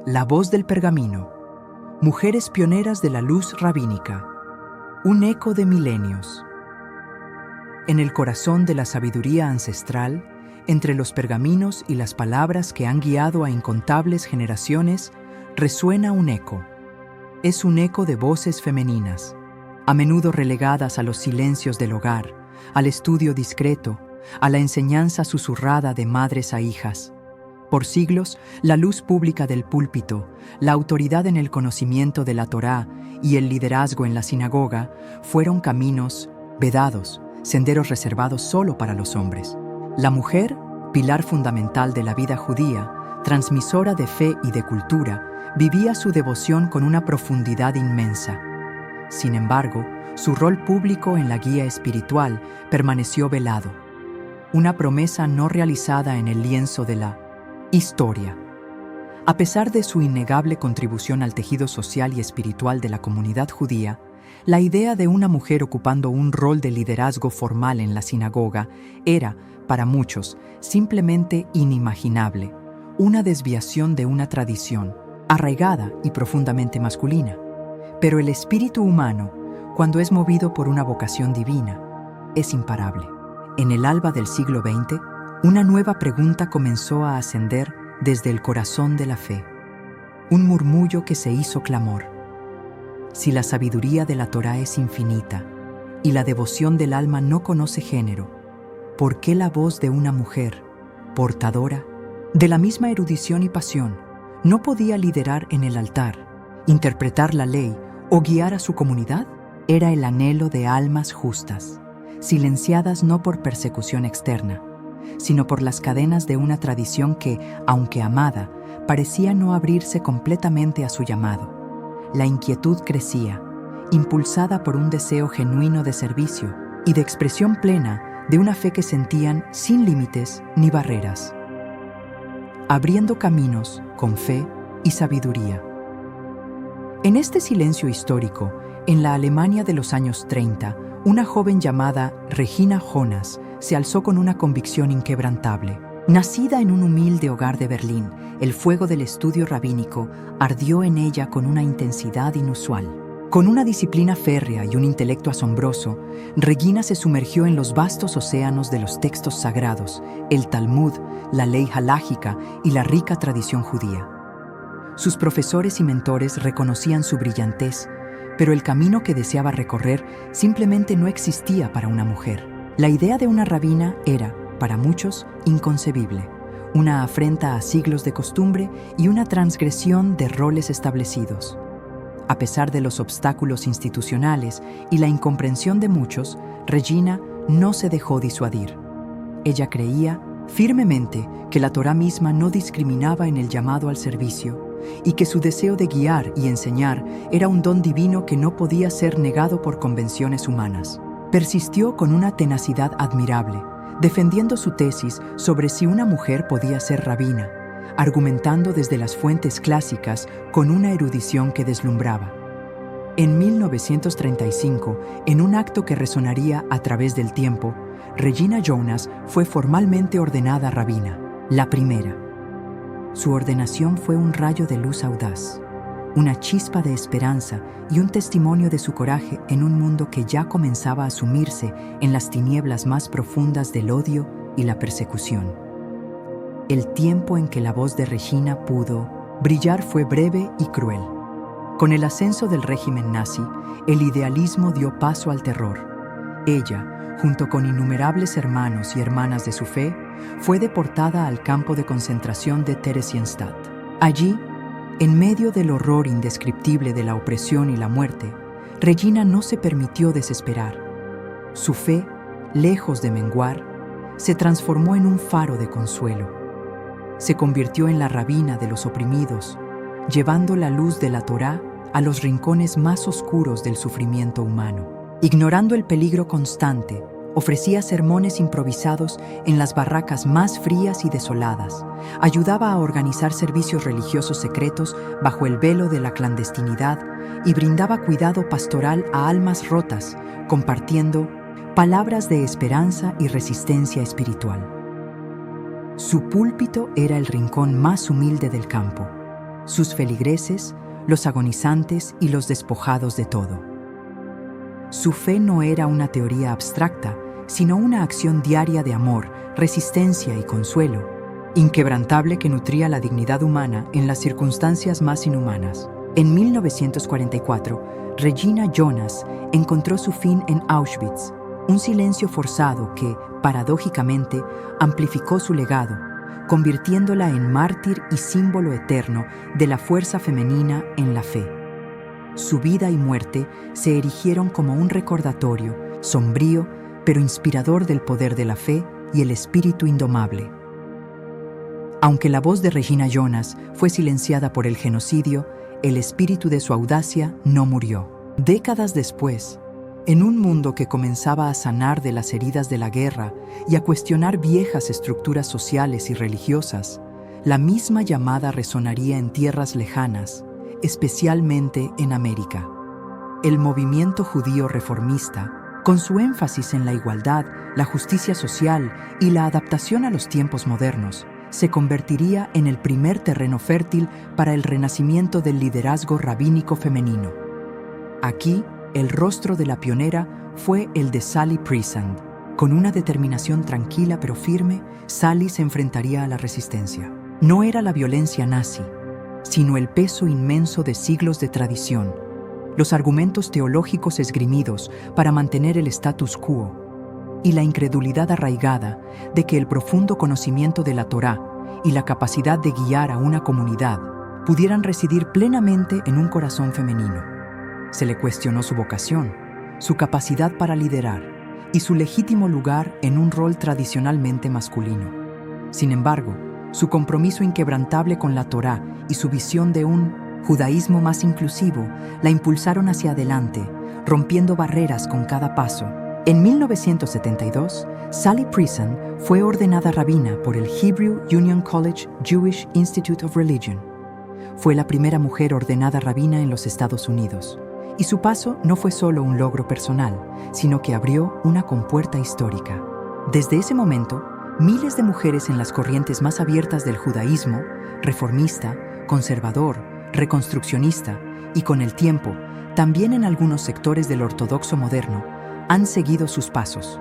La voz del pergamino. Mujeres pioneras de la luz rabínica. Un eco de milenios. En el corazón de la sabiduría ancestral, entre los pergaminos y las palabras que han guiado a incontables generaciones, resuena un eco. Es un eco de voces femeninas, a menudo relegadas a los silencios del hogar, al estudio discreto, a la enseñanza susurrada de madres a hijas. Por siglos, la luz pública del púlpito, la autoridad en el conocimiento de la Torá y el liderazgo en la sinagoga fueron caminos vedados, senderos reservados solo para los hombres. La mujer, pilar fundamental de la vida judía, transmisora de fe y de cultura, vivía su devoción con una profundidad inmensa. Sin embargo, su rol público en la guía espiritual permaneció velado. Una promesa no realizada en el lienzo de la historia. A pesar de su innegable contribución al tejido social y espiritual de la comunidad judía, la idea de una mujer ocupando un rol de liderazgo formal en la sinagoga era, para muchos, simplemente inimaginable, una desviación de una tradición, arraigada y profundamente masculina. Pero el espíritu humano, cuando es movido por una vocación divina, es imparable. En el alba del siglo XX, una nueva pregunta comenzó a ascender desde el corazón de la fe. Un murmullo que se hizo clamor. Si la sabiduría de la Torá es infinita y la devoción del alma no conoce género, ¿por qué la voz de una mujer, portadora de la misma erudición y pasión, no podía liderar en el altar, interpretar la ley o guiar a su comunidad? Era el anhelo de almas justas, silenciadas no por persecución externa, sino por las cadenas de una tradición que, aunque amada, parecía no abrirse completamente a su llamado. La inquietud crecía, impulsada por un deseo genuino de servicio y de expresión plena de una fe que sentían sin límites ni barreras, abriendo caminos con fe y sabiduría. En este silencio histórico, en la Alemania de los años 30, una joven llamada Regina Jonas se alzó con una convicción inquebrantable. Nacida en un humilde hogar de Berlín, el fuego del estudio rabínico ardió en ella con una intensidad inusual. Con una disciplina férrea y un intelecto asombroso, Regina se sumergió en los vastos océanos de los textos sagrados, el Talmud, la ley halágica y la rica tradición judía. Sus profesores y mentores reconocían su brillantez, pero el camino que deseaba recorrer simplemente no existía para una mujer. La idea de una rabina era, para muchos, inconcebible, una afrenta a siglos de costumbre y una transgresión de roles establecidos. A pesar de los obstáculos institucionales y la incomprensión de muchos, Regina no se dejó disuadir. Ella creía firmemente que la Torá misma no discriminaba en el llamado al servicio y que su deseo de guiar y enseñar era un don divino que no podía ser negado por convenciones humanas. Persistió con una tenacidad admirable, defendiendo su tesis sobre si una mujer podía ser rabina, argumentando desde las fuentes clásicas con una erudición que deslumbraba. En 1935, en un acto que resonaría a través del tiempo, Regina Jonas fue formalmente ordenada rabina, la primera. Su ordenación fue un rayo de luz audaz, una chispa de esperanza y un testimonio de su coraje en un mundo que ya comenzaba a sumirse en las tinieblas más profundas del odio y la persecución. El tiempo en que la voz de Regina pudo brillar fue breve y cruel. Con el ascenso del régimen nazi, el idealismo dio paso al terror. Ella, junto con innumerables hermanos y hermanas de su fe, fue deportada al campo de concentración de Theresienstadt. Allí, en medio del horror indescriptible de la opresión y la muerte, Regina no se permitió desesperar. Su fe, lejos de menguar, se transformó en un faro de consuelo. Se convirtió en la rabina de los oprimidos, llevando la luz de la Torá a los rincones más oscuros del sufrimiento humano. Ignorando el peligro constante, ofrecía sermones improvisados en las barracas más frías y desoladas. Ayudaba a organizar servicios religiosos secretos bajo el velo de la clandestinidad y brindaba cuidado pastoral a almas rotas, compartiendo palabras de esperanza y resistencia espiritual. Su púlpito era el rincón más humilde del campo, sus feligreses, los agonizantes y los despojados de todo. Su fe no era una teoría abstracta, sino una acción diaria de amor, resistencia y consuelo, inquebrantable que nutría la dignidad humana en las circunstancias más inhumanas. En 1944, Regina Jonas encontró su fin en Auschwitz, un silencio forzado que, paradójicamente, amplificó su legado, convirtiéndola en mártir y símbolo eterno de la fuerza femenina en la fe. Su vida y muerte se erigieron como un recordatorio, sombrío, pero inspirador del poder de la fe y el espíritu indomable. Aunque la voz de Regina Jonas fue silenciada por el genocidio, el espíritu de su audacia no murió. Décadas después, en un mundo que comenzaba a sanar de las heridas de la guerra y a cuestionar viejas estructuras sociales y religiosas, la misma llamada resonaría en tierras lejanas, especialmente en América. El movimiento judío reformista, con su énfasis en la igualdad, la justicia social y la adaptación a los tiempos modernos, se convertiría en el primer terreno fértil para el renacimiento del liderazgo rabínico femenino. Aquí, el rostro de la pionera fue el de Sally Priesand. Con una determinación tranquila pero firme, Sally se enfrentaría a la resistencia. No era la violencia nazi, sino el peso inmenso de siglos de tradición, los argumentos teológicos esgrimidos para mantener el status quo y la incredulidad arraigada de que el profundo conocimiento de la Torá y la capacidad de guiar a una comunidad pudieran residir plenamente en un corazón femenino. Se le cuestionó su vocación, su capacidad para liderar y su legítimo lugar en un rol tradicionalmente masculino. Sin embargo, su compromiso inquebrantable con la Torá y su visión de un judaísmo más inclusivo la impulsaron hacia adelante, rompiendo barreras con cada paso. En 1972, Sally Priesand fue ordenada rabina por el Hebrew Union College Jewish Institute of Religion. Fue la primera mujer ordenada rabina en los Estados Unidos, y su paso no fue solo un logro personal, sino que abrió una compuerta histórica. Desde ese momento, miles de mujeres en las corrientes más abiertas del judaísmo, reformista, conservador, reconstruccionista y, con el tiempo, también en algunos sectores del ortodoxo moderno, han seguido sus pasos.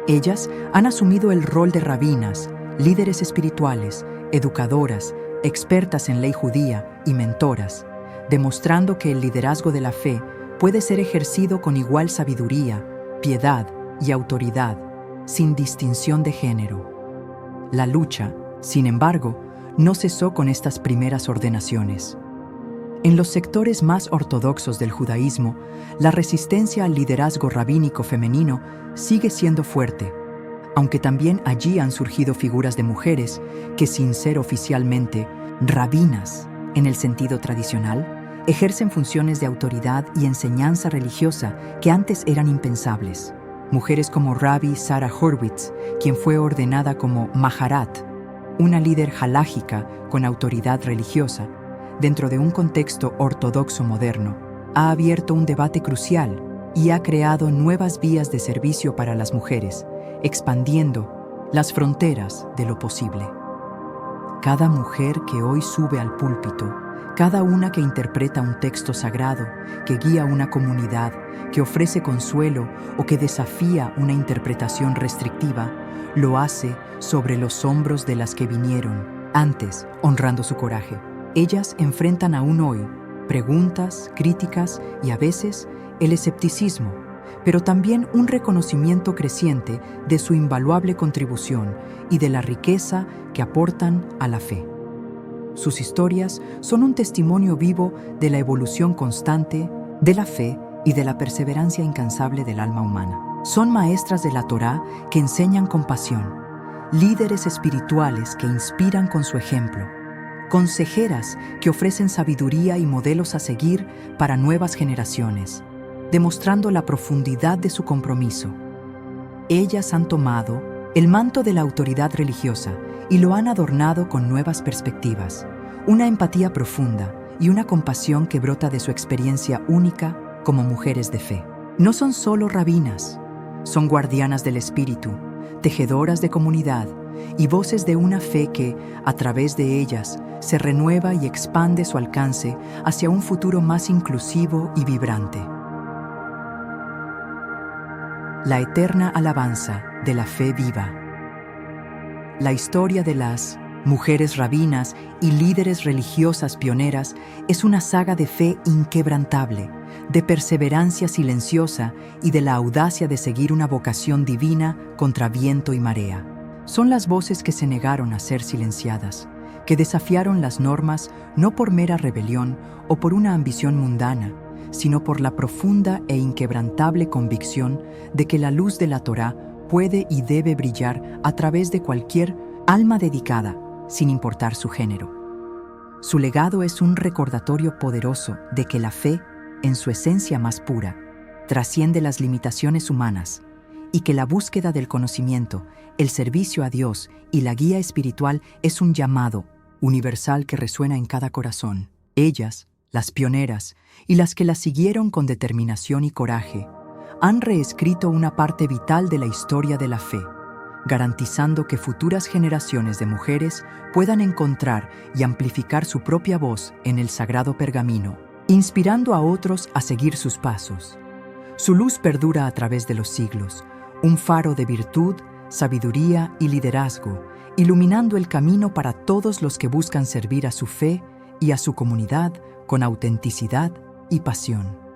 Ellas han asumido el rol de rabinas, líderes espirituales, educadoras, expertas en ley judía y mentoras, demostrando que el liderazgo de la fe puede ser ejercido con igual sabiduría, piedad y autoridad, sin distinción de género. La lucha, sin embargo, no cesó con estas primeras ordenaciones. En los sectores más ortodoxos del judaísmo, la resistencia al liderazgo rabínico femenino sigue siendo fuerte, aunque también allí han surgido figuras de mujeres que, sin ser oficialmente rabinas en el sentido tradicional, ejercen funciones de autoridad y enseñanza religiosa que antes eran impensables. Mujeres como Rabbi Sarah Horwitz, quien fue ordenada como Maharat, una líder halájica con autoridad religiosa, dentro de un contexto ortodoxo moderno, ha abierto un debate crucial y ha creado nuevas vías de servicio para las mujeres, expandiendo las fronteras de lo posible. Cada mujer que hoy sube al púlpito, cada una que interpreta un texto sagrado, que guía una comunidad, que ofrece consuelo o que desafía una interpretación restrictiva, lo hace sobre los hombros de las que vinieron antes, honrando su coraje. Ellas enfrentan aún hoy preguntas, críticas y a veces el escepticismo, pero también un reconocimiento creciente de su invaluable contribución y de la riqueza que aportan a la fe. Sus historias son un testimonio vivo de la evolución constante de la fe y de la perseverancia incansable del alma humana. Son maestras de la Torá que enseñan con pasión, líderes espirituales que inspiran con su ejemplo, consejeras que ofrecen sabiduría y modelos a seguir para nuevas generaciones, demostrando la profundidad de su compromiso. Ellas han tomado el manto de la autoridad religiosa y lo han adornado con nuevas perspectivas, una empatía profunda y una compasión que brota de su experiencia única como mujeres de fe. No son solo rabinas, son guardianas del espíritu, tejedoras de comunidad, y voces de una fe que, a través de ellas, se renueva y expande su alcance hacia un futuro más inclusivo y vibrante. La eterna alabanza de la fe viva. La historia de las mujeres rabinas y líderes religiosas pioneras es una saga de fe inquebrantable, de perseverancia silenciosa y de la audacia de seguir una vocación divina contra viento y marea. Son las voces que se negaron a ser silenciadas, que desafiaron las normas no por mera rebelión o por una ambición mundana, sino por la profunda e inquebrantable convicción de que la luz de la Torá puede y debe brillar a través de cualquier alma dedicada, sin importar su género. Su legado es un recordatorio poderoso de que la fe, en su esencia más pura, trasciende las limitaciones humanas y que la búsqueda del conocimiento, el servicio a Dios y la guía espiritual es un llamado universal que resuena en cada corazón. Ellas, las pioneras y las que las siguieron con determinación y coraje, han reescrito una parte vital de la historia de la fe, garantizando que futuras generaciones de mujeres puedan encontrar y amplificar su propia voz en el sagrado pergamino, inspirando a otros a seguir sus pasos. Su luz perdura a través de los siglos, un faro de virtud, sabiduría y liderazgo, iluminando el camino para todos los que buscan servir a su fe y a su comunidad con autenticidad y pasión.